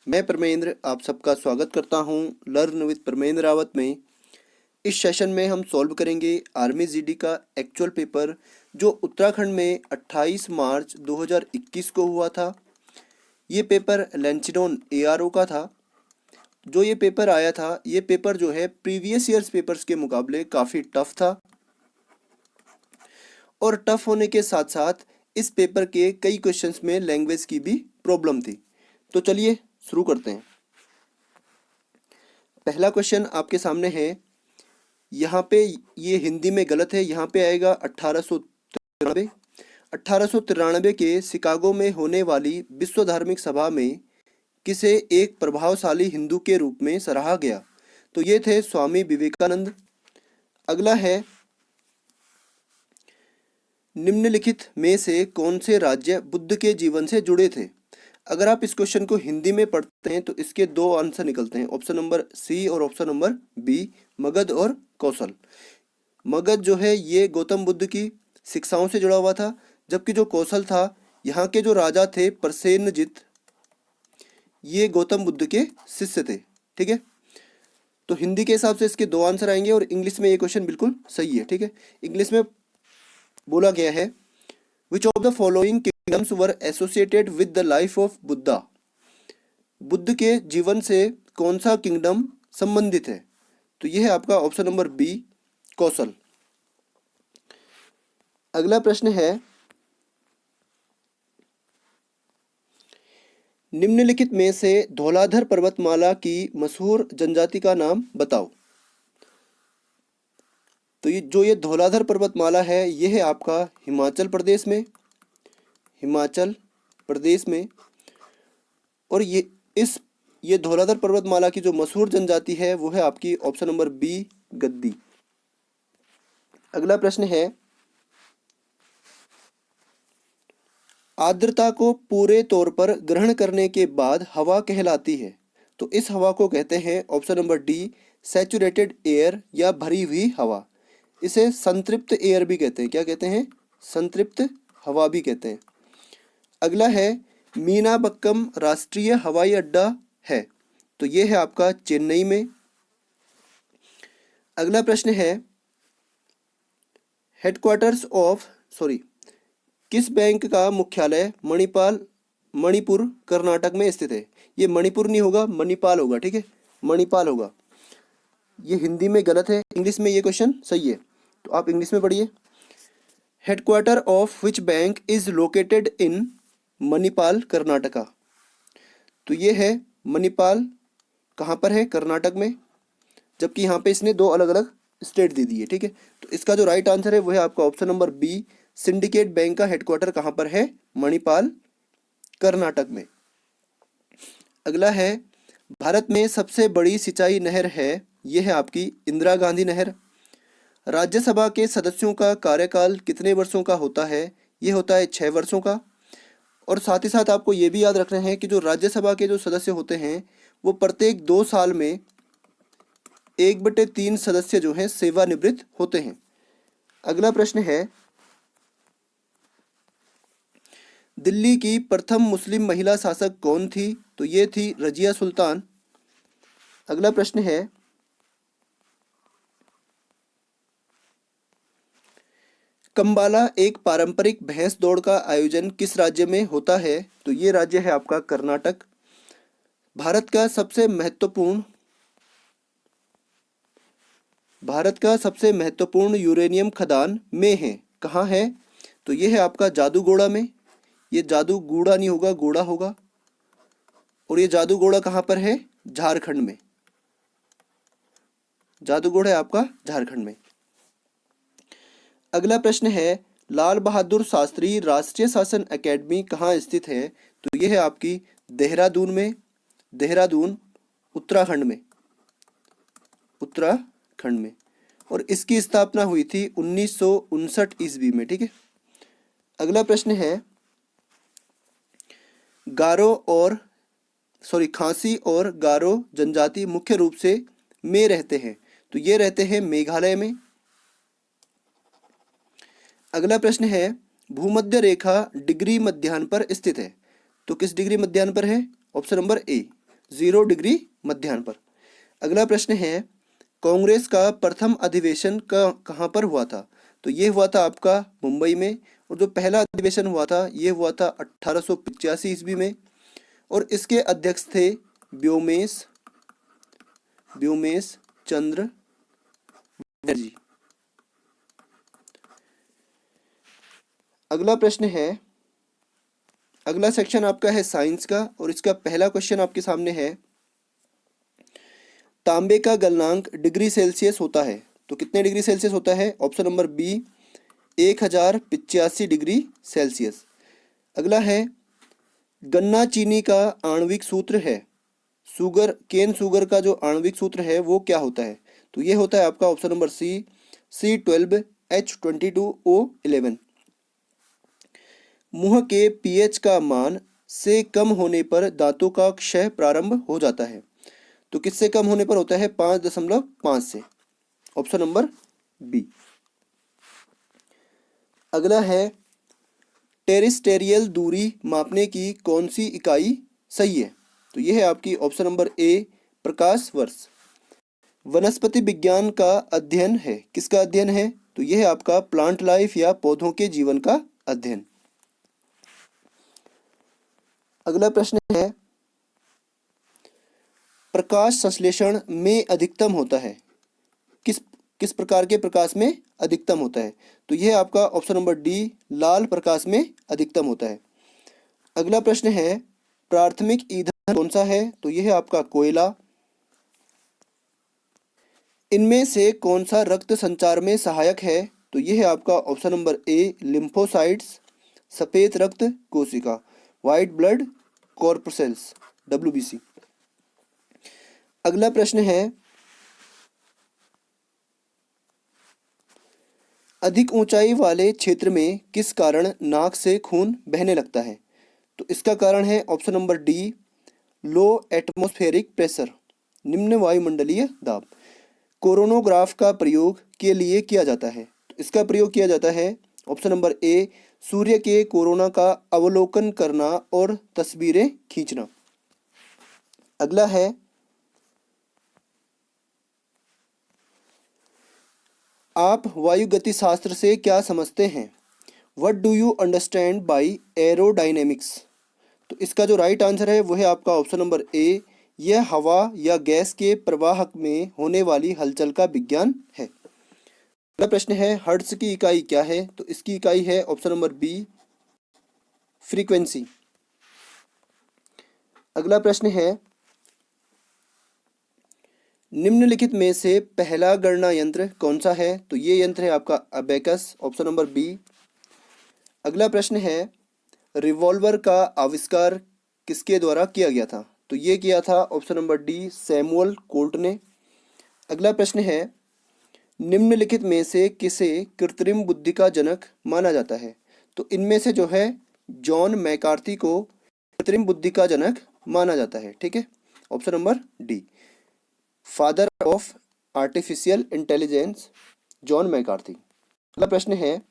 मैं परमेंद्र आप सबका स्वागत करता हूं लर्न विद परमेंद्र रावत में। इस सेशन में हम सॉल्व करेंगे आर्मी जीडी का एक्चुअल पेपर जो उत्तराखंड में 28 मार्च 2021 को हुआ था। ये पेपर लेंचिडोन एआरओ का था। जो ये पेपर आया था, ये पेपर जो है प्रीवियस ईयर्स पेपर्स के मुकाबले काफ़ी टफ था और टफ होने के साथ साथ इस पेपर के कई क्वेश्चंस में लैंग्वेज की भी प्रॉब्लम थी। तो चलिए शुरू करते हैं। पहला क्वेश्चन आपके सामने है। यहाँ पे ये हिंदी में गलत है, यहाँ पे आएगा 1893। 1893 के शिकागो में होने वाली विश्व धार्मिक सभा में किसे एक प्रभावशाली हिंदू के रूप में सराहा गया? तो ये थे स्वामी विवेकानंद। अगला है, निम्नलिखित में से कौन से राज्य बुद्ध के जीवन से जुड़े थे? अगर आप इस क्वेश्चन को हिंदी में पढ़ते हैं तो इसके दो आंसर निकलते हैं, ऑप्शन नंबर सी और ऑप्शन नंबर बी, मगध और कौशल। मगध जो है ये गौतम बुद्ध की शिक्षाओं से जुड़ा हुआ था, जबकि जो कौशल था यहाँ के जो राजा थे प्रसेनजित, ये गौतम बुद्ध के शिष्य थे। ठीक है, तो हिंदी के हिसाब से इसके दो आंसर आएंगे और इंग्लिश में ये क्वेश्चन बिल्कुल सही है। ठीक है, इंग्लिश में बोला गया है, which of the following kingdoms were associated with the life of Buddha? Buddha के जीवन से कौन सा किंगडम संबंधित है? तो यह है आपका ऑप्शन नंबर बी, कौशल। अगला प्रश्न है, निम्नलिखित में से धौलाधर पर्वतमाला की मशहूर जनजाति का नाम बताओ। तो ये धौलाधर पर्वतमाला है, ये है आपका हिमाचल प्रदेश में, हिमाचल प्रदेश में। और ये धौलाधर पर्वतमाला की जो मशहूर जनजाति है वो है आपकी ऑप्शन नंबर बी, गद्दी। अगला प्रश्न है, आर्द्रता को पूरे तौर पर ग्रहण करने के बाद हवा कहलाती है। तो इस हवा को कहते हैं option number D, saturated air या भरी हुई हवा। इसे संतृप्त एयर भी कहते हैं। क्या कहते हैं? संतृप्त हवा भी कहते हैं। अगला है, मीनाबक्कम राष्ट्रीय हवाई अड्डा है, तो ये है आपका चेन्नई में। अगला प्रश्न है, हेडक्वार्टर्स ऑफ किस बैंक का मुख्यालय मणिपुर कर्नाटक में स्थित है? ये मणिपुर नहीं होगा, मणिपाल होगा। ठीक है, मणिपाल होगा। ये हिंदी में गलत है, इंग्लिश में ये क्वेश्चन सही है, तो आप इंग्लिश में पढ़िए। Headquarter of which bank is located in Manipal Karnataka? तो ये है मणिपाल, कहाँ पर है? कर्नाटक में, जबकि यहाँ पे इसने दो अलग अलग स्टेट दे दी है। ठीक है, तो इसका जो राइट आंसर है वो है आपका option number B, Syndicate Bank का हेडक्वार्टर कहाँ पर है? मणिपाल कर्नाटक में। अगला है, भारत में सबसे बड़ी सिंचाई नहर है, यह है आपकी इंदिरा गांधी नहर। राज्यसभा के सदस्यों का कार्यकाल कितने वर्षों का होता है? ये होता है 6 वर्षों का। और साथ ही साथ आपको ये भी याद रखना है कि जो राज्यसभा के जो सदस्य होते हैं वो प्रत्येक 2 साल में 1/3 सदस्य जो हैं सेवानिवृत्त होते हैं। अगला प्रश्न है, दिल्ली की प्रथम मुस्लिम महिला शासक कौन थी? तो ये थी रजिया सुल्तान। अगला प्रश्न है, कंबाला एक पारंपरिक भैंस दौड़ का आयोजन किस राज्य में होता है? तो ये राज्य है आपका कर्नाटक। भारत का सबसे महत्वपूर्ण यूरेनियम खदान में है, कहाँ है? तो ये है आपका जादूगोड़ा में। ये जादूगोड़ा नहीं होगा, गोड़ा होगा। और ये जादूगोड़ा कहाँ पर है? झारखंड में। जादूगोड़ा है आपका झारखंड में। अगला प्रश्न है, लाल बहादुर शास्त्री राष्ट्रीय शासन एकेडमी कहाँ स्थित है? तो ये है आपकी देहरादून में, देहरादून उत्तराखंड में, उत्तराखंड में। और इसकी स्थापना हुई थी 1959 ईस्वी में। ठीक है, अगला प्रश्न है, खासी और गारो जनजाति मुख्य रूप से में रहते हैं, तो ये रहते हैं मेघालय में। अगला प्रश्न है, भूमध्य रेखा डिग्री मध्याह्न पर स्थित है, तो किस डिग्री मध्याह्न पर है? ऑप्शन नंबर ए, 0 डिग्री मध्याह्न पर। अगला प्रश्न है, कांग्रेस का प्रथम अधिवेशन कहाँ पर हुआ था? तो ये हुआ था आपका मुंबई में। और जो पहला अधिवेशन हुआ था ये हुआ था 1885 ईस्वी में। और इसके अध्यक्ष थे व्योमेश व्योमेश चंद्र जी। अगला प्रश्न है, अगला सेक्शन आपका है साइंस का, और इसका पहला क्वेश्चन आपके सामने है, तांबे का गलनांक डिग्री सेल्सियस होता है तो कितने डिग्री सेल्सियस होता है? Option number B 1085 degree Celsius. अगला है, गन्ना चीनी का आणविक सूत्र है, केन शुगर का जो आणविक सूत्र है वो क्या होता है? तो ये होता है आपका ऑप्शन नंबर सी C12H22O11। मुंह के पीएच का मान से कम होने पर दांतों का क्षय प्रारंभ हो जाता है, तो किससे कम होने पर होता है? 5.5 से। Option number B. अगला है, टेरिस्टेरियल दूरी मापने की कौन सी इकाई सही है? तो यह है आपकी ऑप्शन नंबर ए प्रकाश वर्ष। वनस्पति विज्ञान का अध्ययन है, किसका अध्ययन है? तो यह है आपका प्लांट लाइफ या पौधों के जीवन का अध्ययन। अगला प्रश्न है, प्रकाश संश्लेषण में अधिकतम होता है, किस किस प्रकार के प्रकाश में अधिकतम होता है? तो यह आपका ऑप्शन नंबर डी लाल प्रकाश में अधिकतम होता है। अगला प्रश्न है, प्राथमिक ईंधन कौन सा है? तो यह है आपका कोयला। इनमें से कौन सा रक्त संचार में सहायक है? तो यह है आपका ऑप्शन नंबर ए लिम्फोसाइट्स, सफेद रक्त कोशिका, व्हाइट ब्लड कॉर्पसेल्स, WBC। अगला प्रश्न है, अधिक ऊंचाई वाले क्षेत्र में किस कारण नाक से खून बहने लगता है? तो इसका कारण है ऑप्शन नंबर डी लो एटमॉस्फेरिक प्रेशर, निम्न वायुमंडलीय दाब। कोरोनोग्राफ का प्रयोग के लिए किया जाता है, तो इसका प्रयोग किया जाता है ऑप्शन नंबर ए सूर्य के कोरोना का अवलोकन करना और तस्वीरें खींचना। अगला है, आप वायुगतिशास्त्र से क्या समझते हैं? What do you understand by aerodynamics? तो इसका जो राइट आंसर है वो है आपका ऑप्शन नंबर ए, यह हवा या गैस के प्रवाह में होने वाली हलचल का विज्ञान है। अगला प्रश्न है, हर्ट्ज की इकाई क्या है? तो इसकी इकाई है ऑप्शन नंबर बी फ्रीक्वेंसी। अगला प्रश्न है, निम्नलिखित में से पहला गणना यंत्र कौन सा है? तो ये यंत्र है आपका अबेकस, ऑप्शन नंबर बी। अगला प्रश्न है, रिवॉल्वर का आविष्कार किसके द्वारा किया गया था? तो ये किया था option number D Samuel Colt ने। अगला प्रश्न है, निम्नलिखित में से किसे कृत्रिम बुद्धि का जनक माना जाता है? तो इनमें से जो है जॉन मैकार्थी को कृत्रिम बुद्धि का जनक माना जाता है, ठीक है। Option number D father of artificial intelligence John McCarthy. अगला प्रश्न है,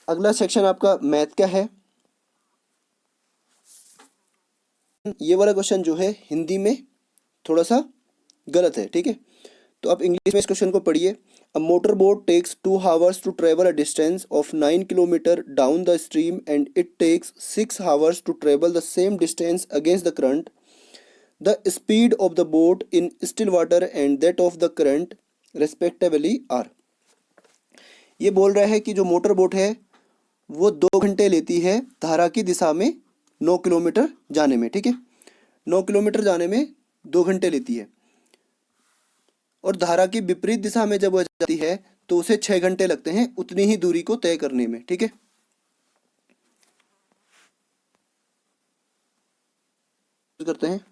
अगला सेक्शन आपका मैथ का है। ये वाला क्वेश्चन जो है हिंदी में थोड़ा सा गलत है, ठीक है। तो आप इंग्लिश में इस क्वेश्चन को पढ़िए। A motor boat takes 2 hours to travel a distance of 9 kilometre down the stream and it takes 6 hours to travel the same distance against the current. The speed of the boat in still water and that of the current respectively are. ये बोल रहा है कि जो motor boat है वो 2 घंटे लेती है धारा की दिशा में 9 किलोमीटर जाने में, ठीक है। 9 किलोमीटर जाने में 2 घंटे लेती है, और धारा की विपरीत दिशा में जब वह जाती है तो उसे 6 घंटे लगते हैं उतनी ही दूरी को तय करने में, ठीक है। करते हैं,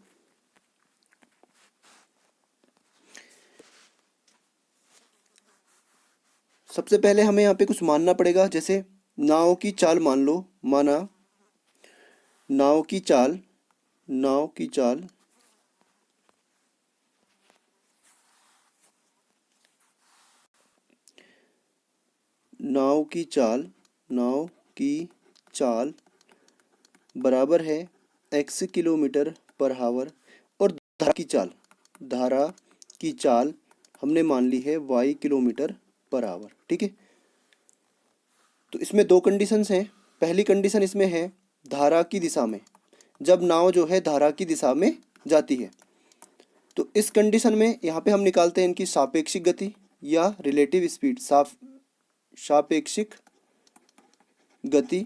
सबसे पहले हमें यहाँ पे कुछ मानना पड़ेगा। जैसे नाव की चाल मान लो, माना नाव की चाल नाव की चाल बराबर है x किलोमीटर पर आवर, और धारा की चाल हमने मान ली है y किलोमीटर पर आवर। ठीक है, तो इसमें दो कंडीशंस हैं। पहली कंडीशन इसमें है धारा की दिशा में, जब नाव जो है धारा की दिशा में जाती है, तो इस कंडीशन में यहाँ पे हम निकालते हैं इनकी सापेक्षिक गति या रिलेटिव स्पीड। सापेक्षिक गति,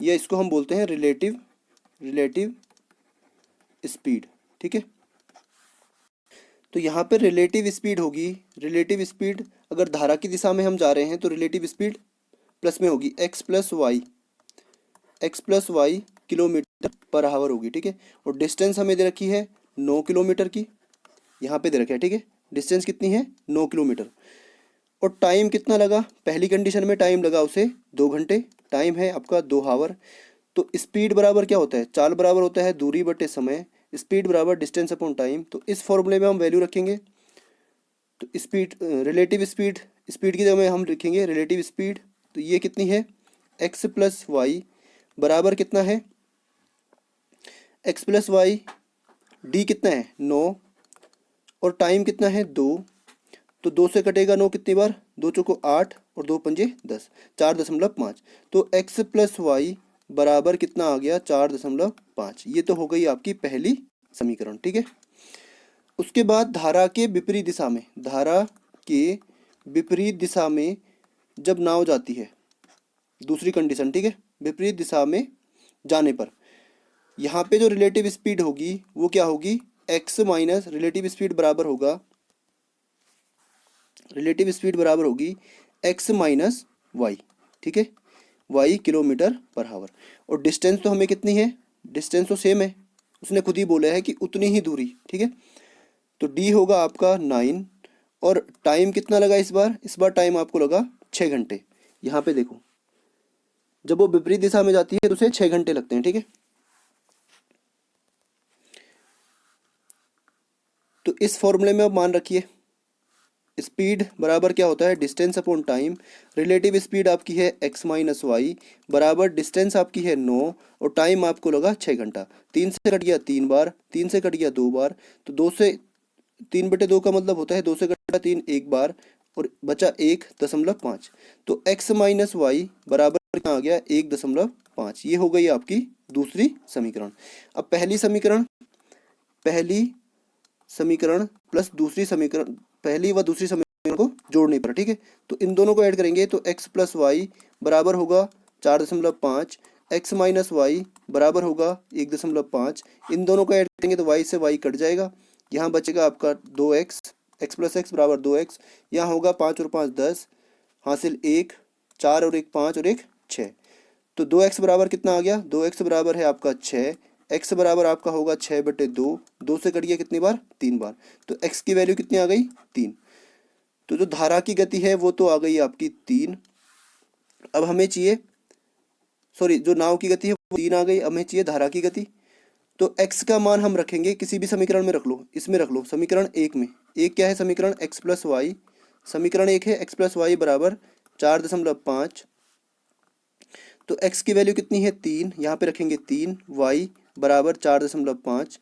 या इसको हम बोलते हैं रिलेटिव स्पीड। ठीक है, तो यहाँ पे रिलेटिव स्पीड होगी, रिलेटिव स्पीड अगर धारा की दिशा में हम जा रहे हैं तो रिलेटिव स्पीड प्लस में होगी x plus Y kilometre per hour होगी। ठीक है, और डिस्टेंस हमें दे रखी है 9 किलोमीटर की, यहाँ पे दे रखा है। ठीक है, डिस्टेंस कितनी है 9 किलोमीटर, और टाइम कितना लगा, पहली कंडीशन में टाइम लगा उसे 2 घंटे, टाइम है आपका 2 आवर। तो स्पीड बराबर क्या होता है, चाल बराबर होता है दूरी बटे समय, स्पीड बराबर डिस्टेंस अपॉन टाइम। तो इस फॉर्मूले में हम वैल्यू रखेंगे, तो रिलेटिव स्पीड की जगह हम लिखेंगे रिलेटिव स्पीड। तो ये कितनी है x प्लस वाई बराबर कितना है, x प्लस वाई, डी कितना है 9, और टाइम कितना है 2, तो 2 से कटेगा 9 कितनी बार, 2 चौको 8 और 2 पंजे 10, 4.5। तो x प्लस वाई बराबर कितना आ गया 4.5। ये तो हो गई आपकी पहली समीकरण। ठीक है, उसके बाद धारा के विपरीत दिशा में जब नाव जाती है, दूसरी कंडीशन। ठीक है, विपरीत दिशा में जाने पर यहाँ पे जो रिलेटिव स्पीड होगी वो क्या होगी, x माइनस रिलेटिव स्पीड बराबर होगी x माइनस वाई। ठीक है, y किलोमीटर पर आवर, और डिस्टेंस तो हमें कितनी है, डिस्टेंस तो सेम है, उसने खुद ही बोला है कि उतनी ही दूरी। ठीक है, तो d होगा आपका 9, और टाइम कितना लगा इस बार टाइम आपको लगा 6 घंटे। यहाँ पे देखो, जब वो विपरीत दिशा में जाती है तो उसे 6 घंटे लगते हैं। ठीक है, तो इस फॉर्मूले में अब मान रखिए स्पीड बराबर क्या होता है, distance upon time. Relative speed आपकी है x माइनस वाई बराबर डिस्टेंस आपकी है 9, और टाइम आपको लगा 6 घंटा। 3 से कट गया 3 बार, 3 से कट गया 2 बार, तो 2 से 3/2 का मतलब होता है 2 से कटा 3 एक बार, और बचा 1.5। तो x माइनस वाई बराबर कितना आ गया 1.5। ये हो गई आपकी दूसरी समीकरण। अब पहली समीकरण प्लस दूसरी समीकरण, पहली व दूसरी समीकरण को जोड़ने पर। ठीक है, तो इन दोनों को ऐड करेंगे तो x प्लस वाई बराबर होगा 4.5, x माइनस वाई बराबर होगा 1.5। इन दोनों को ऐड करेंगे तो y से y कट जाएगा, यहाँ बचेगा आपका 2x, x प्लस एक्स बराबर 2x, यहाँ होगा 5 और 5 10, हासिल 1, 4 और 1 5 और 1 6। तो 2x बराबर कितना आ गया, 2x बराबर है आपका 6, x बराबर आपका होगा 6/2, 2 से कट गया कितनी बार 3 बार, तो x की वैल्यू कितनी आ गई 3। तो जो धारा की गति है वो तो आ गई आपकी 3। अब हमें चाहिए, सॉरी, जो नाव की गति है वो 3 आ गई, अब हमें चाहिए धारा की गति। तो x का मान हम रखेंगे किसी भी समीकरण में रख लो, इसमें रख लो समीकरण 1 में। एक क्या है समीकरण x प्लस वाई, समीकरण 1 है x प्लस वाई बराबर 4.5। तो x की वैल्यू कितनी है 3, यहाँ पे रखेंगे 3, y बराबर 4.5।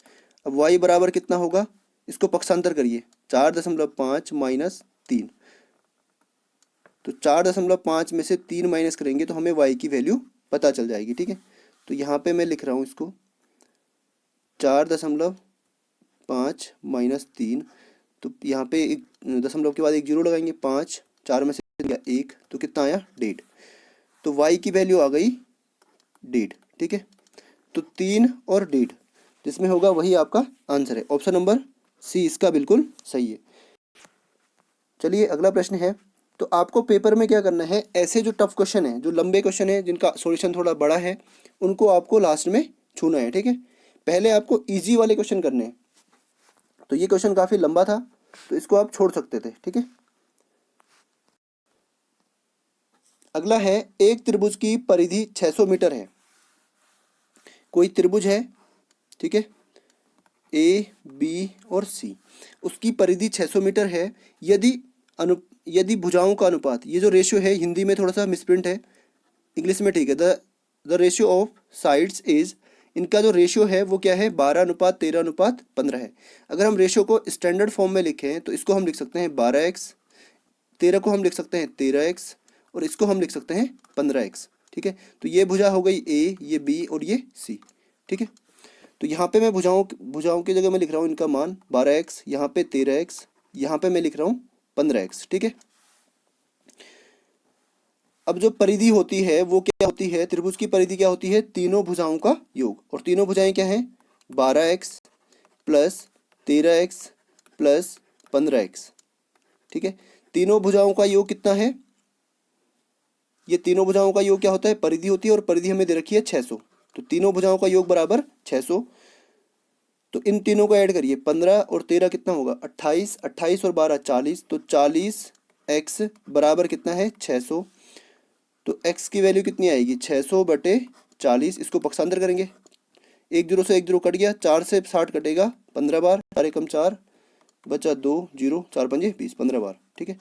अब y बराबर कितना होगा, इसको पक्षांतर करिए, 4.5 माइनस 3, तो 4.5 में से 3 माइनस करेंगे तो हमें y की वैल्यू पता चल जाएगी। ठीक है, तो यहाँ पे मैं लिख रहा हूँ इसको 4.5 माइनस 3, तो यहाँ पे एक दशमलव के बाद एक जीरो लगाएंगे, 5, 4 में से गया 1, तो कितना आया 1.5। तो y की वैल्यू आ गई 1.5। ठीक है, तो 3 और 1.5 जिसमें होगा वही आपका आंसर है। ऑप्शन नंबर सी इसका बिल्कुल सही है। चलिए अगला प्रश्न है, तो आपको पेपर में क्या करना है, ऐसे जो टफ क्वेश्चन है, जो लंबे क्वेश्चन है जिनका सॉल्यूशन थोड़ा बड़ा है, उनको आपको लास्ट में छूना है। ठीक है, पहले आपको इजी वाले क्वेश्चन करने हैं। तो ये क्वेश्चन काफ़ी लंबा था तो इसको आप छोड़ सकते थे। ठीक है, अगला है, एक त्रिभुज की परिधि 600 मीटर है। कोई त्रिभुज है, ठीक है, ए बी और सी, उसकी परिधि 600 मीटर है। यदि अनु यदि भुजाओं का अनुपात, ये जो रेशियो है हिंदी में थोड़ा सा मिसप्रिंट है, इंग्लिश में ठीक है। The ratio of sides is, इनका जो रेशियो है वो क्या है, 12:13:15 है। अगर हम रेशियो को स्टैंडर्ड फॉर्म में लिखें तो इसको हम लिख सकते हैं 12x, 13 को हम लिख सकते हैं 13x, और इसको हम लिख सकते हैं 15x। ठीक है, तो ये भुजा हो गई ए, ये बी और ये सी। ठीक है, तो यहाँ पे मैं भुजाओं की जगह मैं लिख रहा हूँ इनका मान 12x, यहाँ पे 13x, यहाँ पे मैं लिख रहा हूँ 15x। ठीक है, अब जो परिधि होती है वो क्या होती है, त्रिभुज की परिधि क्या होती है, तीनों भुजाओं का योग। और तीनों भुजाएं क्या हैं, 12x plus 13x plus 15x। ठीक है, तीनों भुजाओं का योग कितना है, ये तीनों भुजाओं का योग क्या होता है, परिधि होती है, और परिधि हमें दे रखी है 600। तो तीनों भुजाओं का योग बराबर 600। तो इन तीनों को ऐड करिए, 15 और 13 कितना होगा 28, 28 और 12 40, तो 40x बराबर कितना है 600। तो x की वैल्यू कितनी आएगी 600/40, इसको पक्षांतर करेंगे, 1 0 से 1 0 कट गया, 4 से 60 कटेगा 15 बार, 4 एकम 4 बचा 2 0, 4 पंजे 20, 15 बार। ठीक है,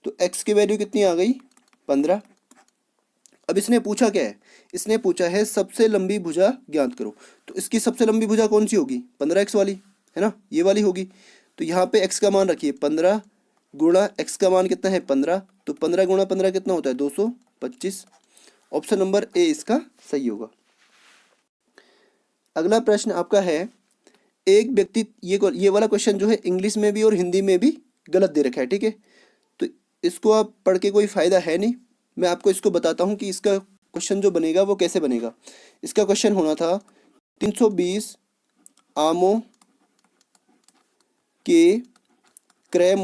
तो x की वैल्यू कितनी आ गई 15। अब इसने पूछा क्या है, इसने पूछा है सबसे लंबी भुजा ज्ञात करो। तो इसकी सबसे लंबी भुजा कौन सी होगी, 15x वाली है ना, ये वाली होगी। तो यहाँ पे x का मान रखिए 15 गुणा x का मान कितना है 15, तो 15 गुणा 15 कितना होता है 225। ऑप्शन नंबर ए इसका सही होगा। अगला प्रश्न आपका है, एक व्यक्ति, ये वाला क्वेश्चन जो है इंग्लिश में भी और हिंदी में भी गलत दे रखा है। ठीक है, तो इसको आप पढ़ के कोई फ़ायदा है नहीं, मैं आपको इसको बताता हूँ कि इसका क्वेश्चन जो बनेगा वो कैसे बनेगा। इसका क्वेश्चन होना था 320 आमों के क्रय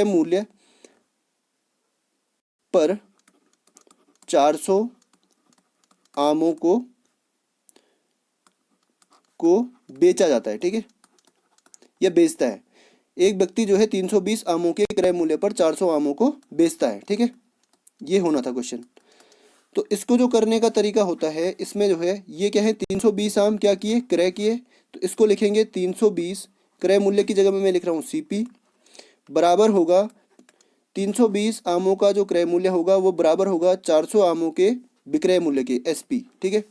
मूल्य पर 400 आमों को बेचा जाता है। ठीक है, या बेचता है। एक व्यक्ति जो है 320 आमों के क्रय मूल्य पर 400 आमों को बेचता है। ठीक है, ये होना था क्वेश्चन। तो इसको जो करने का तरीका होता है, इसमें जो है ये क्या है 320 आम क्या किए, क्रय किए, तो इसको लिखेंगे 320, क्रय मूल्य की जगह में मैं लिख रहा हूँ CP, बराबर होगा 320 आमों का जो क्रय मूल्य होगा वो बराबर होगा 400 आमों के विक्रय मूल्य के SP। ठीक है,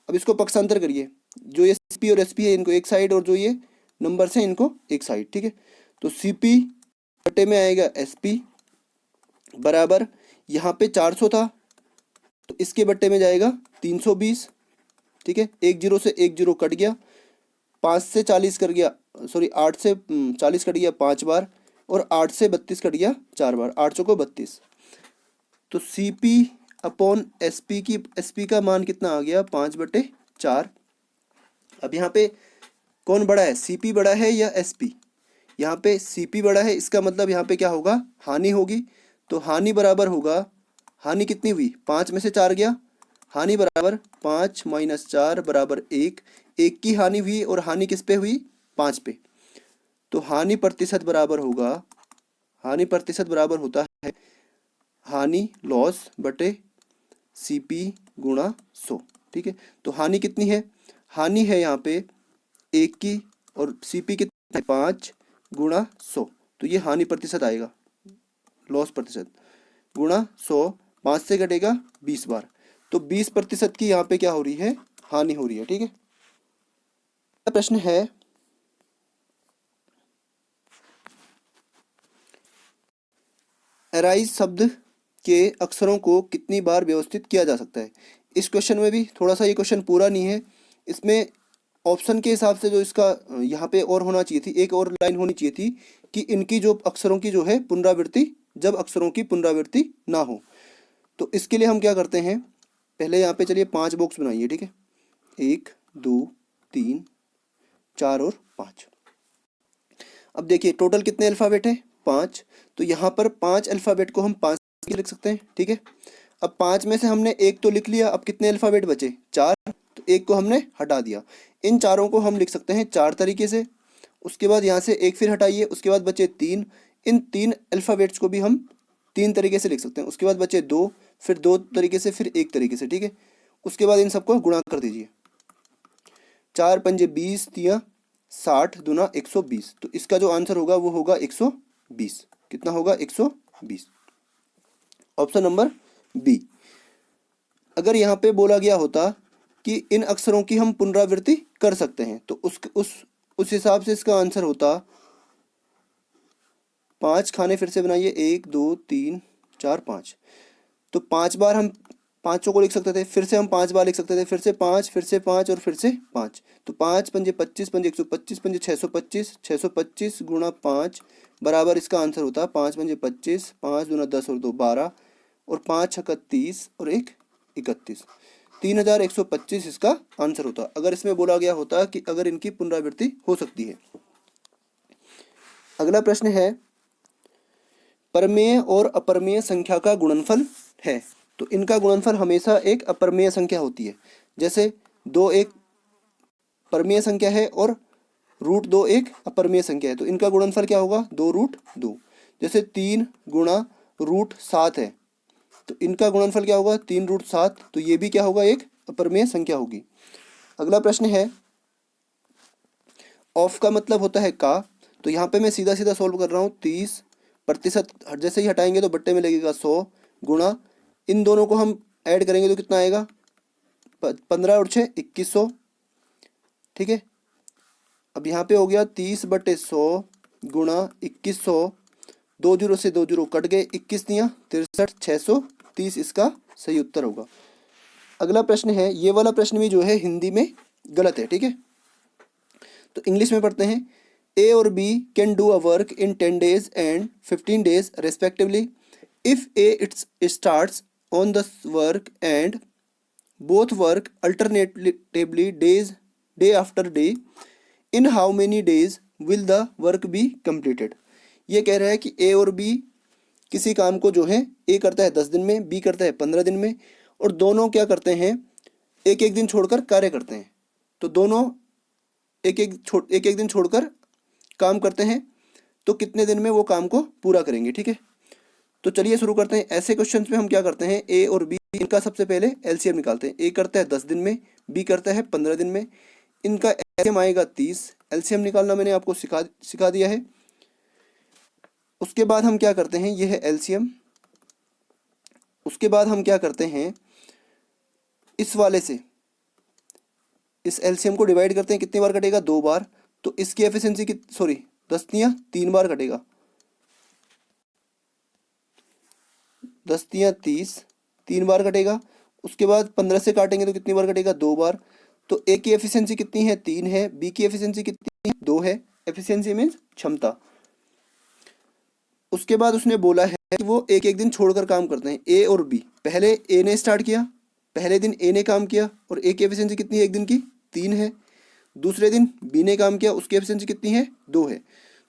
अब इसको पक्षांतर करिए, जो ये CP और SP है इनको एक साइड, और जो ये नंबर्स हैं इनको एक साइड। ठीक है, तो CP बटे में आएगा SP बराबर, यहाँ पे 400 था तो इसके बट्टे में जाएगा 320। ठीक है, 1 0 से 1 0 कट गया, 5 से 40 कट गया, सॉरी 8 से 40 कट गया 5 बार, और 8 से 32 कट गया 4 बार, 8 चौको 32। तो CP अपॉन SP का मान कितना आ गया 5/4। अब यहाँ पे कौन बड़ा है, CP बड़ा है या SP, यहाँ पे CP बड़ा है, इसका मतलब यहाँ पे क्या होगा, हानि होगी। तो हानि बराबर होगा, हानि कितनी हुई 5 में से 4 गया, हानि बराबर 5 - 4 बराबर 1, 1 की हानि हुई, और हानि किस पे हुई 5 पे। तो हानि प्रतिशत बराबर होगा, हानि प्रतिशत बराबर होता है हानि लॉस बटे CP गुणा 100। ठीक है, तो हानि कितनी है, हानि है यहाँ पे 1 की, और CP कितना है 5 गुणा 100, तो ये हानि प्रतिशत आएगा, लॉस प्रतिशत गुणा 100, 5 से कटेगा 20 बार, तो 20% की यहाँ पे क्या हो रही है, हानि हो रही है। ठीक है, प्रश्न है, अराइज शब्द के अक्षरों को कितनी बार व्यवस्थित किया जा सकता है। इस क्वेश्चन में भी थोड़ा सा ये क्वेश्चन पूरा नहीं है, इसमें ऑप्शन के हिसाब से जो इसका यहाँ पे और होना चाहिए थी, एक और लाइन होनी चाहिए थी कि इनकी जो अक्षरों की जो है पुनरावृत्ति, जब अक्षरों की पुनरावृत्ति ना हो। तो इसके लिए हम क्या करते हैं, पहले यहाँ पे चलिए 5 बॉक्स बनाइए। ठीक है, 1 2 3 4 और 5। अब देखिए टोटल कितने अल्फ़ाबेट है 5, तो यहाँ पर 5 अल्फ़ाबेट को हम 5 लिख सकते हैं। ठीक है, अब 5 में से हमने एक तो लिख लिया, अब कितने अल्फ़ाबेट बचे 4, तो एक को हमने हटा दिया। इन चारों को हम लिख सकते हैं 4 तरीके से, उसके बाद यहाँ से एक फिर हटाइए, उसके बाद बचे 3, इन 3 अल्फ़ाबेट्स को भी हम 3 तरीके से लिख सकते हैं, उसके बाद बचे 2, फिर 2 तरीके से, फिर 1 तरीके से। ठीक है, उसके बाद इन सबको गुणा कर दीजिए, 4 पंजे 20, 3 60 दूना 120, तो इसका जो आंसर होगा वो होगा 120। 120। कितना होगा? 120। Option number B. अगर यहाँ पे बोला गया होता कि इन अक्षरों की हम पुनरावृत्ति कर सकते हैं तो उस हिसाब से इसका आंसर होता 5 खाने फिर से बनाइए, 1 2 3 4 5। तो 5 बार हम पाँचों को लिख सकते थे, फिर से हम 5 बार लिख सकते थे, फिर से 5, फिर से 5 और फिर से 5। तो 5 पंजे 25, पंजे 125, पंजे 625, 625 गुणा 5 बराबर इसका आंसर होता 5 पंजे 25, 5 दूना 10 और 2 12 और 5 छक्का 30 और 1 31। 3125 इसका आंसर होता अगर इसमें बोला गया होता कि अगर इनकी पुनरावृत्ति हो सकती है। अगला प्रश्न है परमेय और अपरमेय संख्या का गुणनफल है। तो इनका गुणनफल हमेशा एक अपरमेय संख्या होती है। जैसे 2 एक परमेय संख्या है और √2 एक अपरमेय संख्या है, तो इनका गुणनफल क्या होगा? 2√2। जैसे 3 गुणा √7 है, तो इनका गुणनफल क्या होगा? 3√7। तो ये भी क्या होगा? एक अपरमेय संख्या होगी। अगला प्रश्न है ऑफ का मतलब होता है का। तो यहाँ पे मैं सीधा सीधा सोल्व कर रहा हूँ। 30% जैसे ही हटाएंगे तो बट्टे में लगेगा 100 गुणा इन दोनों को हम ऐड करेंगे तो कितना आएगा? 15 और 6 2100। ठीक है, अब यहाँ पे हो गया 30/100 गुणा 2100। 2 जीरो से 2 जीरो कट गए, 21 दिया 63, 630 इसका सही उत्तर होगा। अगला प्रश्न है, ये वाला प्रश्न भी जो है हिंदी में गलत है। ठीक है, तो इंग्लिश में पढ़ते हैं। ए और B can do a work in 10 days and 15 days respectively if A it's starts on the work and both work alternatively day after day in how many days will the work be completed. ये कह रहा है कि ए और B किसी काम को जो है ए करता है 10 दिन में, बी करता है 15 दिन में, और दोनों क्या करते हैं? एक एक दिन छोड़कर कार्य करते हैं। तो दोनों एक एक दिन छोड़कर काम करते हैं, तो कितने दिन में वो काम को पूरा करेंगे? ठीक है, तो चलिए शुरू करते हैं। ऐसे क्वेश्चंस में हम क्या करते हैं? ए और बी इनका सबसे पहले एलसीएम निकालते हैं। ए करता है 10 दिन में, बी करता है 15 दिन में, इनका एलसीएम आएगा 30। एलसीएम निकालना मैंने आपको सिखा दिया है। उसके बाद हम क्या करते हैं? यह है एलसीएम। उसके बाद हम क्या करते हैं? इस वाले से इस एलसीएम को डिवाइड करते हैं। कितनी बार कटेगा? 2 बार। तो इसकी एफिशिएंसी की 10 तियां 3 बार कटेगा। 10 तियां 30 3 बार कटेगा। उसके बाद 15 से काटेंगे तो कितनी बार कटेगा? 2 बार। तो ए की एफिशिएंसी कितनी है? 3 है। बी की एफिशिएंसी कितनी है? 2 है। एफिशिएंसी मीन्स क्षमता। उसके बाद उसने बोला है कि वो एक एक दिन छोड़कर काम करते हैं। ए और बी, पहले ए ने स्टार्ट किया, पहले दिन ए ने काम किया और ए की एफिशिएंसी कितनी है एक दिन की? 3 है। दूसरे दिन बी ने काम किया, उसकी एफिशिएंसी कितनी है? 2 है।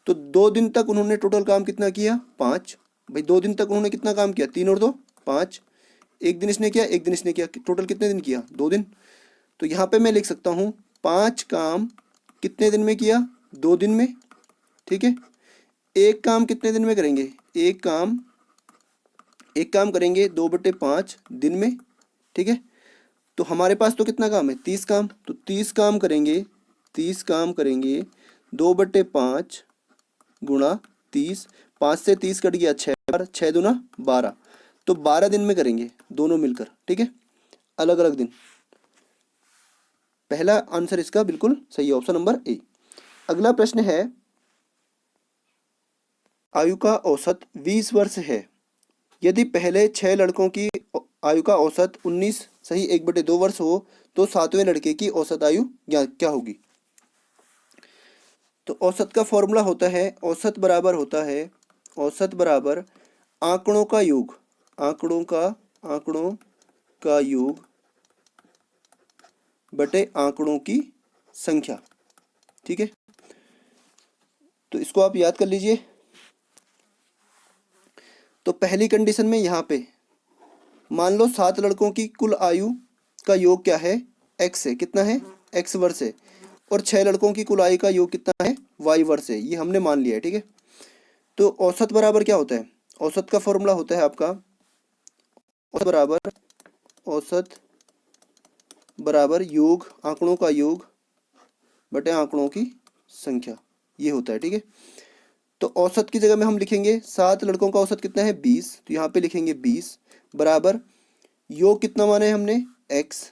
तो 2 दिन तक उन्होंने टोटल काम कितना किया? 5। भाई 2 दिन तक उन्होंने कितना काम किया? 3 और 2 5। एक दिन इसने किया, एक दिन इसने किया, टोटल कितने दिन किया? 2 दिन। तो यहाँ पे मैं लिख सकता हूँ 5 काम कितने दिन में किया? 2 दिन में। ठीक है, एक काम कितने दिन में करेंगे? एक काम करेंगे 2/5 दिन में। ठीक है, तो हमारे पास तो कितना काम है? 30 काम। तो 30 काम करेंगे 2/5 गुणा 30। 5 से 30 कट गया 6 बार, 6 दूना 12। तो 12 दिन में करेंगे दोनों मिलकर। ठीक है, अलग अलग दिन। पहला आंसर इसका बिल्कुल सही है, ऑप्शन नंबर ए। अगला प्रश्न है, आयु का औसत 20 वर्ष है। यदि पहले 6 लड़कों की आयु का औसत 19 सही 1/2 वर्ष हो तो 7वें लड़के की औसत आयु क्या होगी? तो औसत का फॉर्मूला होता है, औसत बराबर आंकड़ों का योग बटे आंकड़ों की संख्या। ठीक है, तो इसको आप याद कर लीजिए। तो पहली कंडीशन में यहाँ पे मान लो 7 लड़कों की कुल आयु का योग क्या है? x है। कितना है? x वर्ष है। और 6 लड़कों की कुल आयु का योग कितना है? y वर्ष है। ये हमने मान लिया है। ठीक है, तो औसत बराबर क्या होता है? औसत का फॉर्मूला होता है आपका औसत बराबर योग, आंकड़ों का योग बटे आंकड़ों की संख्या। ये होता है। ठीक है, तो औसत की जगह में हम लिखेंगे 7 लड़कों का औसत कितना है 20, तो यहाँ पे लिखेंगे 20 बराबर योग कितना माना है हमने x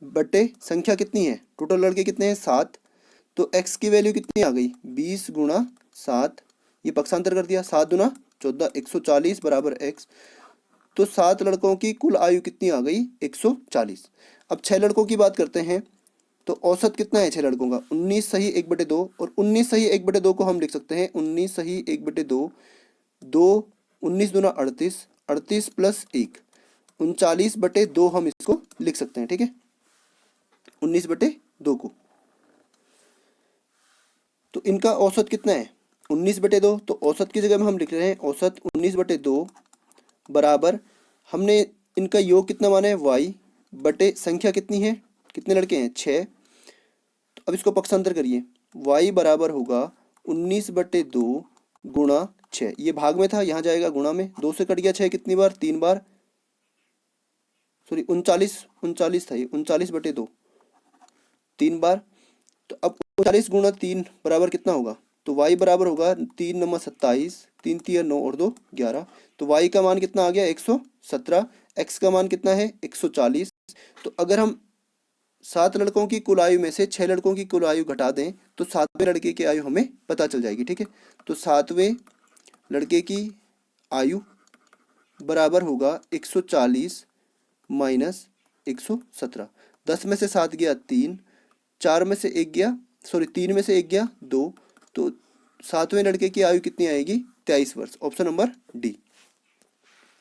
बटे संख्या कितनी है, टोटल लड़के कितने हैं 7, तो x की वैल्यू कितनी आ गई 20 गुणा 7, ये पक्षांतर कर दिया 7 दुना 14 140 बराबर x। तो 7 लड़कों की कुल आयु कितनी आ गई 140। अब 6 लड़कों की बात करते हैं, तो औसत कितना है 6 लड़कों का 19 सही 1/2, और 19 सही 1/2 को हम लिख सकते हैं 19 सही 1/2, 2 19 दूना 38, 38 प्लस 1 39/2 हम इसको लिख सकते हैं, ठीक है 19/2 को। तो इनका औसत कितना है 19/2, तो औसत की जगह में हम लिख रहे हैं औसत 19/2 बराबर हमने इनका योग कितना माना है y बटे संख्या कितनी है, कितने लड़के हैं 6। तो अब इसको पक्षांतर करिए, y बराबर होगा 19/2 गुणा 6, ये भाग में था यहाँ जाएगा गुणा में, 2 से कट गया 6 कितनी बार 3 बार, सॉरी 39 था ये 39/2 3 बार। तो अब 39 गुणा 3 बराबर कितना होगा, तो y बराबर होगा 3 नंबर 27, 3 तिया 9 और 2 11, तो y का मान कितना आ गया 117, x का मान कितना है 140। तो अगर हम 7 लड़कों की कुल आयु में से 6 लड़कों की कुल आयु घटा दें तो 7वें लड़के की आयु हमें पता चल जाएगी, ठीक है। तो 7वें लड़के की आयु बराबर होगा 140 माइनस 117, 10 में से 7 गया 3, 4 में से 1 गया, सॉरी 3 में से 1 गया 2, तो 7वें लड़के की आयु कितनी आएगी 23 वर्ष, ऑप्शन नंबर डी।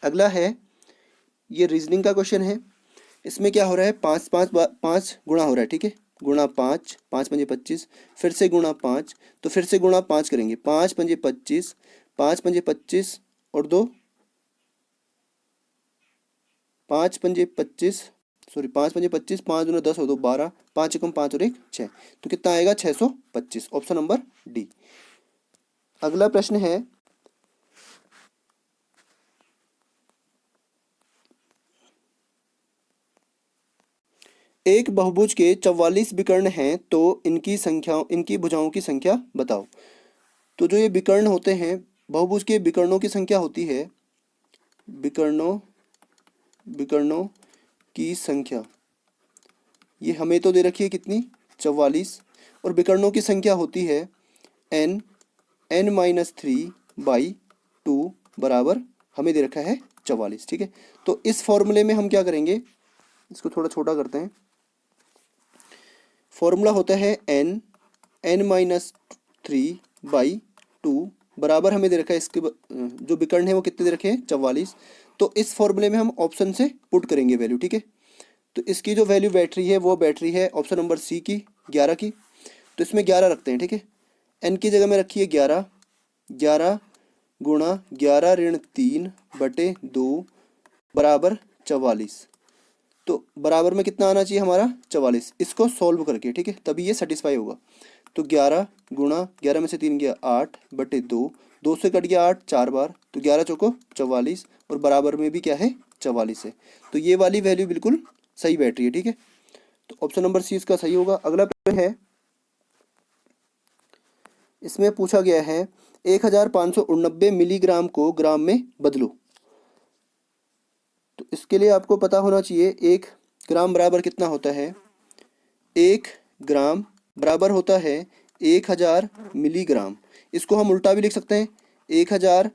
अगला है, ये रीजनिंग का क्वेश्चन है, इसमें क्या हो रहा है 5 गुणा हो रहा है, ठीक है गुणा 5, 5 पंजे 25, फिर से गुणा 5, तो फिर से गुणा 5 करेंगे, 5 पंजे 25, 5 पंजे 25 और 2 5 पंजे 25, सॉरी 5 पंजे 25, 5 दूना 10 और 2 12, 5 एकम 5 और 1 6, तो कितना आएगा 625, ऑप्शन नंबर डी। अगला प्रश्न है, एक बहुभुज के 44 विकर्ण हैं तो इनकी भुजाओं की संख्या बताओ। तो जो ये विकर्ण होते हैं, बहुभुज के विकर्णों की संख्या होती है, विकर्णों की संख्या ये हमें तो दे रखी है कितनी 44, और विकर्णों की संख्या होती है n-3/2 बराबर हमें दे रखा है 44, ठीक है। तो इस फॉर्मूले में हम क्या करेंगे, इसको थोड़ा छोटा करते हैं, फॉर्मूला होता है n-3/2 बराबर हमें दे रखा है इसके जो विकर्ण है वो कितने दे रखे हैं 44। तो इस फॉर्मूले में हम ऑप्शन से पुट करेंगे वैल्यू, ठीक है। तो इसकी जो वैल्यू बैटरी है वो बैटरी है ऑप्शन नंबर सी की 11 की, तो इसमें 11 रखते हैं, ठीक है। एन की जगह में रखिए 11, 11 गुणा 11 ऋण 3/2 बराबर 44, तो बराबर में कितना आना चाहिए हमारा 44, इसको सॉल्व करके, ठीक है तभी ये सेटिस्फाई होगा। तो 11 गुणा 11 में से 3 गया 8/2, 2 से कट गया 8 4 बार, तो 11 चौको 44 और बराबर में भी क्या है 44 है, तो ये वाली वैल्यू बिल्कुल सही बैठ रही है, ठीक है। तो ऑप्शन नंबर सी इसका सही होगा। अगला प्रश्न है, इसमें पूछा गया है 1589 मिलीग्राम को ग्राम में बदलो। तो इसके लिए आपको पता होना चाहिए 1 ग्राम बराबर कितना होता है, 1 ग्राम बराबर होता है 1000 मिलीग्राम। इसको हम उल्टा भी लिख सकते हैं, 1000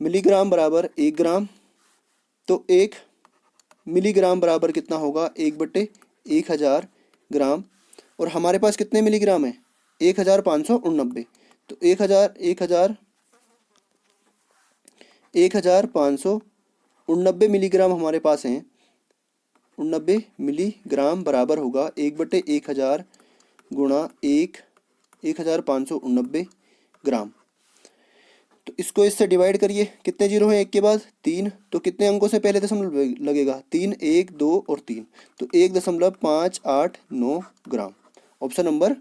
मिलीग्राम बराबर 1 ग्राम, तो 1 मिलीग्राम बराबर कितना होगा 1/1000 ग्राम, और हमारे पास कितने मिलीग्राम है 1589, तो 1589 मिलीग्राम हमारे पास हैं, 89 मिलीग्राम बराबर होगा 1/1000 गुणा 1589 ग्राम। तो इसको इससे डिवाइड करिए, कितने जीरो हैं एक के बाद 3, तो कितने अंकों से पहले दशमलव लगेगा 3, 1 2 और 3, तो 1.589 ग्राम, ऑप्शन नंबर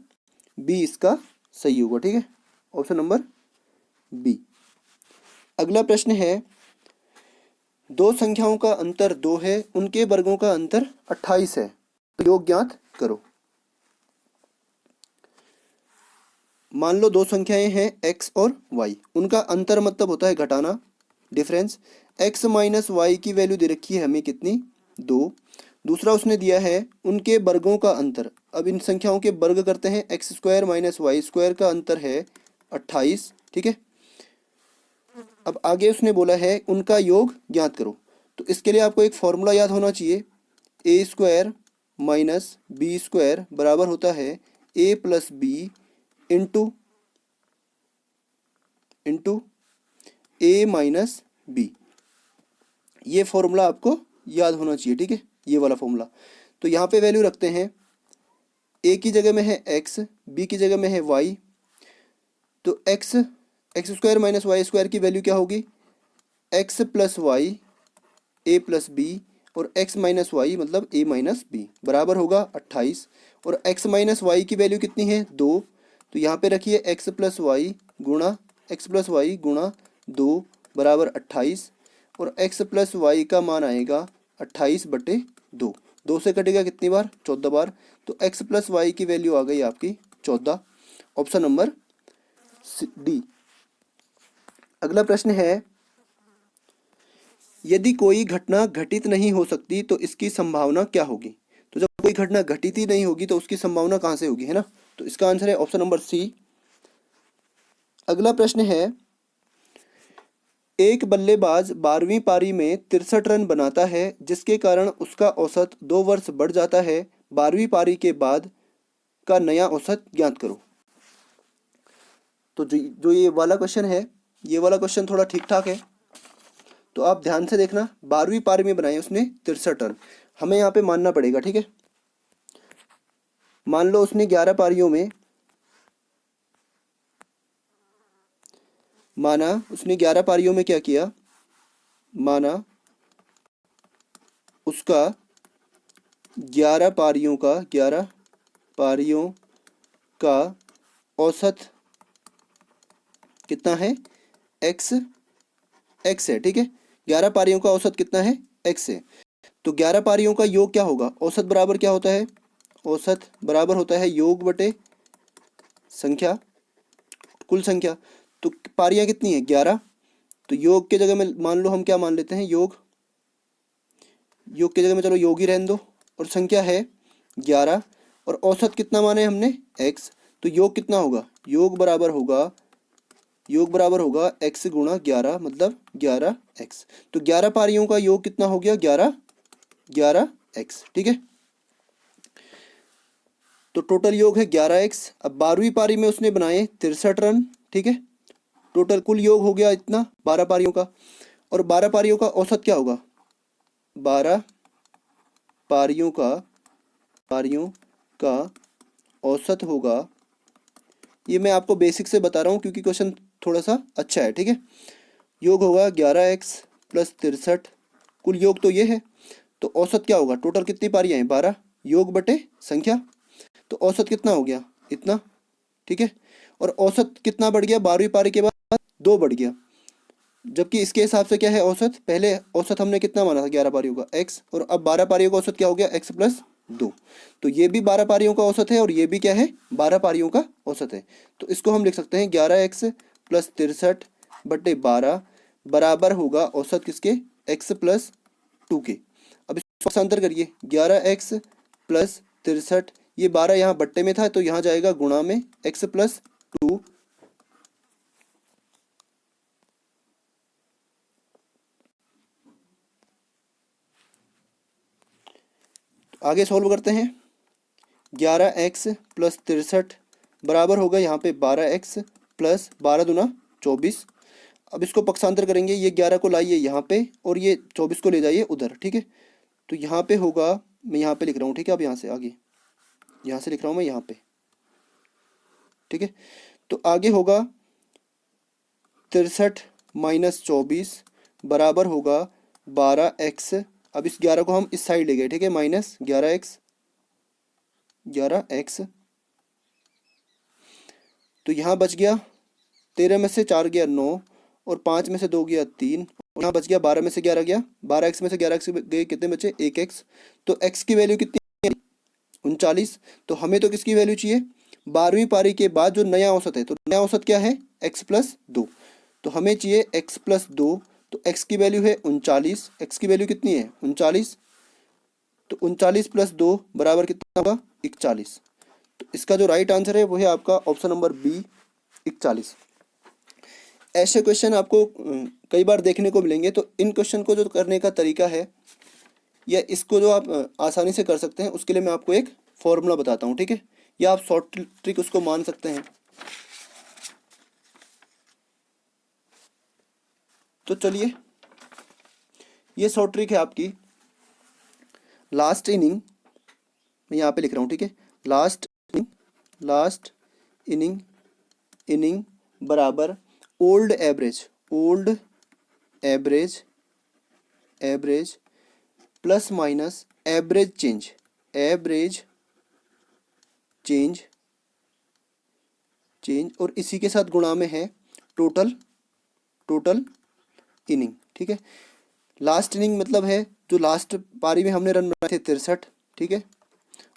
बी इसका सही होगा, ठीक है ऑप्शन नंबर बी। अगला प्रश्न है, दो संख्याओं का अंतर 2 है, उनके वर्गों का अंतर 28 है, तो योग ज्ञात करो। मान लो दो संख्याएं हैं x और y, उनका अंतर मतलब होता है घटाना, डिफरेंस। x माइनस वाई की वैल्यू दे रखी है हमें कितनी, 2। दूसरा उसने दिया है उनके वर्गों का अंतर। अब इन संख्याओं के वर्ग करते हैं, X square minus Y square का अंतर है 28, ठीक है। अब आगे उसने बोला है उनका योग ज्ञात करो। तो इसके लिए आपको एक फॉर्मूला याद होना चाहिए, ए स्क्वायर माइनस बी स्क्वायर बराबर होता है ए प्लस बी इंटू इंटू ए माइनस बी। ये फॉर्मूला आपको याद होना चाहिए, ठीक है, ये वाला फॉर्मूला। तो यहाँ पे वैल्यू रखते हैं, ए की जगह में है एक्स, बी की जगह में है वाई। तो X X square minus Y square की वैल्यू क्या होगी, X plus Y A plus B, और एक्स माइनस वाई मतलब ए माइनस बी बराबर होगा 28। और एक्स माइनस वाई की वैल्यू कितनी है, 2। तो यहाँ पे रखिए एक्स प्लस वाई गुणा 2 बराबर 28। और एक्स प्लस वाई का मान आएगा 28/2। 2 से कटेगा कितनी बार, 14 बार। तो एक्स प्लस वाई की वैल्यू आ गई आपकी 14। Option number D. अगला प्रश्न है, यदि कोई घटना घटित नहीं हो सकती तो इसकी संभावना क्या होगी। तो जब कोई घटना घटित ही नहीं होगी तो उसकी संभावना कहाँ से होगी, है ना। तो इसका आंसर है ऑप्शन नंबर सी। अगला प्रश्न है, एक बल्लेबाज 12वीं पारी में 63 रन बनाता है जिसके कारण उसका औसत 2 वर्ष बढ़ जाता है। 12वीं पारी के बाद का नया औसत ज्ञात करो। तो जो ये वाला क्वेश्चन है, ये वाला क्वेश्चन थोड़ा ठीक ठाक है, तो आप ध्यान से देखना। 12वीं पारी में बनाए उसने 63 रन, हमें यहाँ पे मानना पड़ेगा, ठीक है। मान लो उसने 11 पारियों में क्या किया, माना उसका 11 पारियों का औसत कितना है, एक्स है, ठीक है। 11 पारियों का औसत कितना है, एक्स है। तो 11 पारियों का योग क्या होगा, औसत बराबर क्या होता है, औसत बराबर होता है योग बटे संख्या, कुल संख्या। तो पारियां कितनी है, 11। तो योग के जगह में मान लो हम क्या मान लेते हैं, योग के जगह में चलो योग ही रहने दो, और संख्या है 11, और औसत कितना माने हमने, x। तो योग कितना होगा, योग बराबर होगा x गुणा 11 मतलब 11x। तो 11 पारियों का योग कितना हो गया, 11x, ठीक है। तो टोटल योग है 11x। अब 12वीं पारी में उसने बनाए 63 रन, ठीक है। टोटल कुल योग हो गया इतना 12 पारियों का। और 12 पारियों का औसत क्या होगा, 12 पारियों का औसत होगा, ये मैं आपको बेसिक से बता रहा हूँ क्योंकि क्वेश्चन थोड़ा सा अच्छा है, ठीक है। योग होगा 11x प्लस 63, कुल योग तो ये है। तो औसत क्या होगा, टोटल कितनी पारियां हैं, 12, योग बटे संख्या। तो औसत कितना हो गया, इतना, ठीक है। और औसत कितना बढ़ गया, 12वीं पारी के बाद 2 बढ़ गया। जबकि इसके हिसाब से क्या है औसत, पहले औसत हमने कितना माना था 11 पारियों का, x, और अब 12 पारियों का औसत क्या हो गया, x प्लस 2। तो ये भी 12 पारियों का औसत है और ये भी क्या है, 12 पारियों का औसत है। तो इसको हम लिख सकते हैं 11x प्लस 63/12 बराबर होगा औसत किसके, x प्लस 2 के। अब इसको भाषांतर करिए, 11x प्लस 63, ये 12 यहाँ बट्टे में था तो यहाँ जाएगा गुणा में x प्लस 2। आगे सॉल्व करते हैं, 11x प्लस 63 बराबर होगा यहाँ पे 12x प्लस 12 दूना 24। अब इसको पक्षांतर करेंगे, ये 11 को लाइए यहाँ पे और ये 24 को ले जाइए उधर, ठीक है। तो यहाँ पे होगा, मैं यहाँ पे लिख रहा हूँ, ठीक है। अब यहाँ से आगे, यहाँ से लिख रहा हूँ मैं यहाँ पे, ठीक है। तो आगे होगा 63 माइनस 24 बराबर होगा 12x। अब इस 11 को हम इस साइड ले गए, ठीक है, माइनस 11x। तो यहाँ बच गया 13 में से 4 गया 9, और 5 में से 2 गया 3, और यहाँ बच गया 12 में से 11 गया, 12x में से 11x गए, कितने बचे, 1x। तो x की वैल्यू कितनी है, 39। तो हमें तो किसकी वैल्यू चाहिए, 12वीं पारी के बाद जो नया औसत है, तो नया औसत क्या है, x+2। तो हमें चाहिए x+2, तो x की वैल्यू है 39, x की वैल्यू कितनी है 39, तो 39+2 बराबर कितना होगा 41। तो इसका जो राइट आंसर है वो है आपका ऑप्शन नंबर बी, 41। ऐसे क्वेश्चन आपको कई बार देखने को मिलेंगे। तो इन क्वेश्चन को जो करने का तरीका है, या इसको जो आप आसानी से कर सकते हैं, उसके लिए मैं आपको एक फॉर्मूला बताता हूँ, ठीक है, या आप शॉर्ट ट्रिक उसको मान सकते हैं। तो चलिए, ये शॉर्ट ट्रिक है आपकी, लास्ट इनिंग, मैं यहाँ पे लिख रहा हूँ, ठीक है, लास्ट इनिंग इनिंग बराबर old average plus minus average change और इसी के साथ गुणा में है टोटल इनिंग, ठीक है। लास्ट इनिंग मतलब है जो लास्ट पारी में हमने रन बनाए थे 63, ठीक है।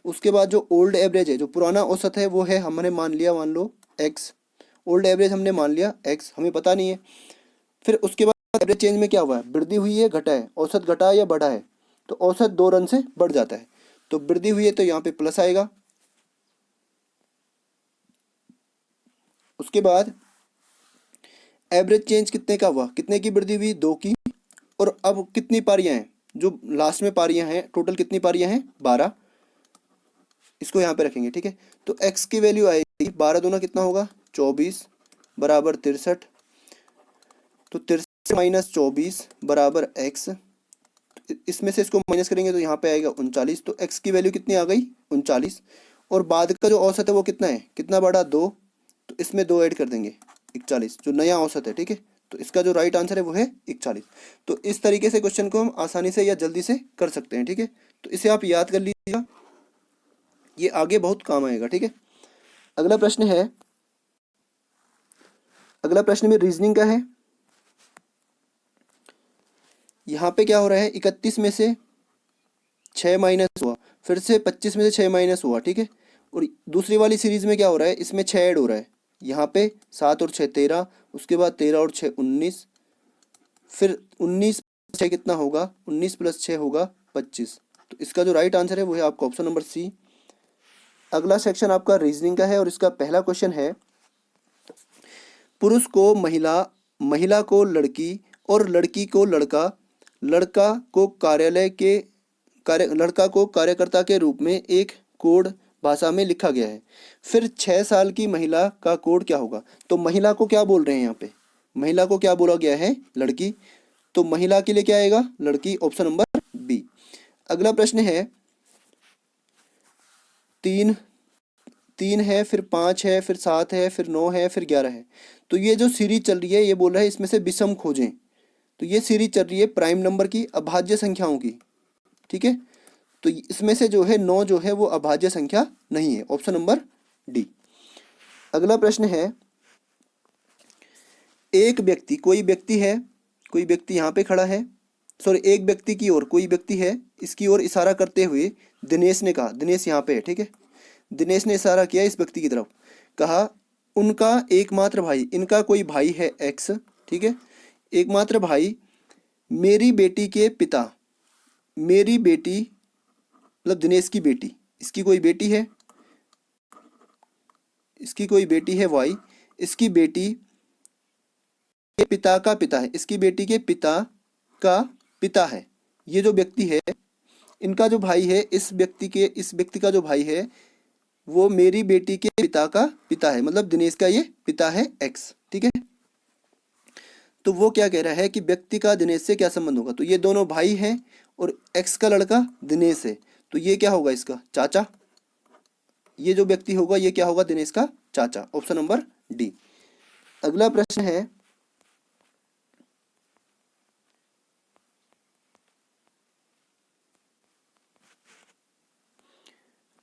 उसके बाद जो ओल्ड एवरेज है, जो पुराना औसत है, वो है हमने मान लिया, मान लो x, ओल्ड एवरेज हमने मान लिया x, हमें पता नहीं है। फिर उसके बाद एवरेज चेंज में क्या हुआ है, वृद्धि हुई है घटा है, औसत घटा है या बढ़ा है, तो औसत 2 रन से बढ़ जाता है, तो वृद्धि हुई है तो यहाँ पे प्लस आएगा। उसके बाद एवरेज चेंज कितने का हुआ, कितने की वृद्धि हुई, 2 की। और अब कितनी पारियां हैं, जो लास्ट में पारियां हैं, टोटल कितनी पारियां हैं, 12, इसको यहाँ पे रखेंगे, ठीक है। तो x की वैल्यू आएगी 12 दूना कितना होगा 24 बराबर 63, तो 63 माइनस 24 बराबर x, इसमें से इसको माइनस करेंगे तो यहाँ पे आएगा 39, तो x की वैल्यू कितनी आ गई 39। और बाद का जो औसत है वो कितना है, कितना बढ़ा 2, तो इसमें 2 ऐड कर देंगे 41, जो नया औसत है, ठीक है। तो इसका जो राइट आंसर है वो है 41। तो इस तरीके से क्वेश्चन को हम आसानी से या जल्दी से कर सकते हैं, ठीक है। तो इसे आप याद कर लीजिएगा, ये आगे बहुत काम आएगा, ठीक है। अगला प्रश्न में रीजनिंग का है। यहाँ पे क्या हो रहा है, 31 में से 6 माइनस हुआ, फिर से 25 में से 6 माइनस हुआ, ठीक है। और दूसरी वाली सीरीज में क्या हो रहा है, इसमें 6 ऐड हो रहा है, यहाँ पे 7 और 6 13, उसके बाद 13 और 6 19, फिर 19 6 कितना होगा, 19 प्लस 6 होगा 25। तो इसका जो राइट आंसर है वो है आपका ऑप्शन नंबर सी। अगला सेक्शन आपका रीजनिंग का है और इसका पहला क्वेश्चन है, पुरुष को महिला, महिला को लड़की और लड़की को लड़का, लड़का को लड़का को कार्यकर्ता के रूप में एक कोड भाषा में लिखा गया है। फिर 6 साल की महिला का कोड क्या होगा। तो महिला को क्या बोल रहे हैं यहाँ पे, महिला को क्या बोला गया है, लड़की, तो महिला के लिए क्या आएगा, लड़की, ऑप्शन नंबर बी। अगला प्रश्न है, 3 है, फिर 5 है, फिर 7 है, फिर 9 है, फिर 11 है। तो ये जो सीरीज चल रही है, ये बोल रहा है इसमें से विषम खोजें। तो ये सीरीज चल रही है प्राइम नंबर की, अभाज्य संख्याओं की, ठीक है। तो इसमें से जो है 9 जो है वो अभाज्य संख्या नहीं है, ऑप्शन नंबर डी। अगला प्रश्न है, एक व्यक्ति, कोई व्यक्ति यहाँ पे खड़ा है, सॉरी, एक व्यक्ति की ओर, कोई व्यक्ति है, इसकी ओर इशारा करते हुए दिनेश ने कहा, दिनेश यहाँ पे है, ठीक है, दिनेश ने इशारा किया इस व्यक्ति की तरफ, कहा उनका एकमात्र भाई, इनका कोई भाई है एक्स, ठीक है, एकमात्र भाई, मेरी बेटी के पिता, मेरी बेटी मतलब दिनेश की बेटी, इसकी कोई बेटी है वाई, इसकी बेटी के पिता का पिता है, इसकी बेटी के पिता का पिता है। ये जो व्यक्ति है, इनका जो भाई है, इस व्यक्ति का जो भाई है वो मेरी बेटी के पिता का पिता है, मतलब दिनेश का ये पिता है एक्स, ठीक है। तो वो क्या कह रहा है कि व्यक्ति का दिनेश से क्या संबंध होगा। तो ये दोनों भाई हैं और एक्स का लड़का दिनेश है, तो ये क्या होगा, इसका चाचा, ये जो व्यक्ति होगा ये क्या होगा, दिनेश का चाचा, ऑप्शन नंबर डी। अगला प्रश्न है,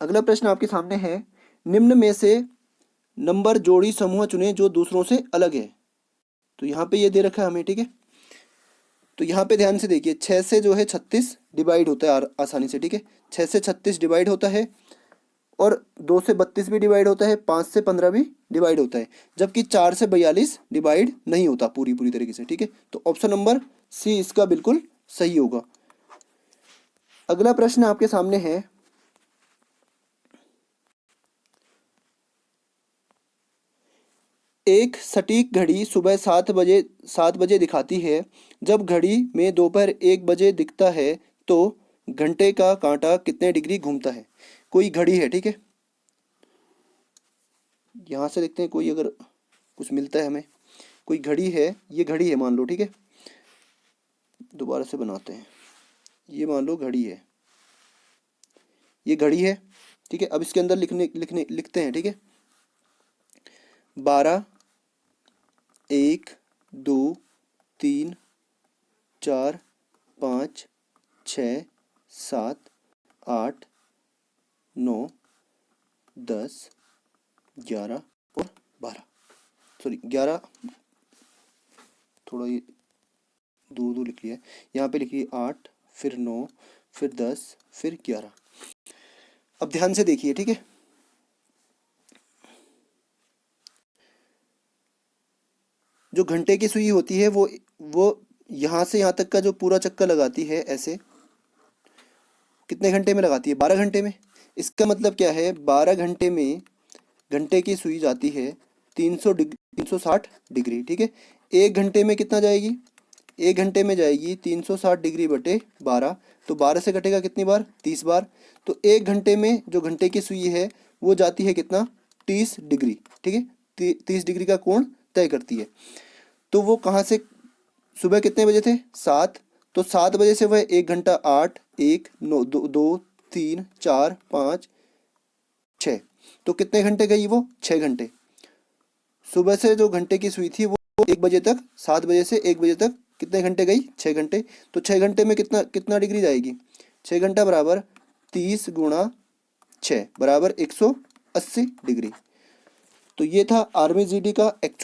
अगला प्रश्न आपके सामने है, निम्न में से नंबर जोड़ी समूह चुने जो दूसरों से अलग है। तो यहाँ पे ये दे रखा है हमें, ठीक है। तो यहाँ पे ध्यान से देखिए, 6 से जो है 36 डिवाइड होता है आसानी से, ठीक है, 6 से 36 डिवाइड होता है। और 2 से 32 भी डिवाइड होता है, 5 से 15 भी डिवाइड होता है, जबकि 4 से 42 डिवाइड नहीं होता पूरी पूरी तरीके से, ठीक है। तो ऑप्शन नंबर सी इसका बिल्कुल सही होगा। अगला प्रश्न आपके सामने है, एक सटीक घड़ी सुबह 7 बजे दिखाती है। जब घड़ी में दोपहर 1 बजे दिखता है तो घंटे का कांटा कितने डिग्री घूमता है। कोई घड़ी है, ठीक है, यहाँ से देखते हैं कोई अगर कुछ मिलता है हमें। कोई घड़ी है, ये घड़ी है मान लो, ठीक है, दोबारा से बनाते हैं। ये मान लो घड़ी है, ये घड़ी है, ठीक है। अब इसके अंदर लिखते हैं, ठीक है। 12, 1, 2, 3, 4, 5, 6, 7, 8, 9, 10, 11 और 12। सॉरी 11, थोड़ा ये दूर दूर लिख लिया है, यहाँ पे लिखिए 8, फिर 9, फिर 10, फिर 11। अब ध्यान से देखिए, ठीक है। जो घंटे की सुई होती है वो यहाँ से यहाँ तक का जो पूरा चक्कर लगाती है ऐसे, कितने घंटे में लगाती है, 12 घंटे में। इसका मतलब क्या है, 12 घंटे में घंटे की सुई जाती है 360 डिग्री, ठीक है। 1 घंटे में कितना जाएगी, 1 घंटे में जाएगी 360 डिग्री बटे 12, तो 12 से कटेगा कितनी बार, 30 बार। तो 1 घंटे में जो घंटे की सुई है वो जाती है कितना, 30 डिग्री, ठीक है। 30 डिग्री का कोण तय करती है। तो वो कहाँ से, सुबह कितने बजे थे, 7, तो 7 बजे से वह 1 घंटा, 8, 1, 9, 2, 3, 4, 5, 6, तो कितने घंटे गई वो, 6 घंटे। सुबह से जो घंटे की सुई थी वो 1 बजे तक, 7 बजे से 1 बजे तक कितने घंटे गई, 6 घंटे। तो 6 घंटे में कितना कितना डिग्री जाएगी, 6 घंटा बराबर 30 गुणा 6 बराबर 180 डिग्री। तो ये था आर्मी जीडी का एक्चुअल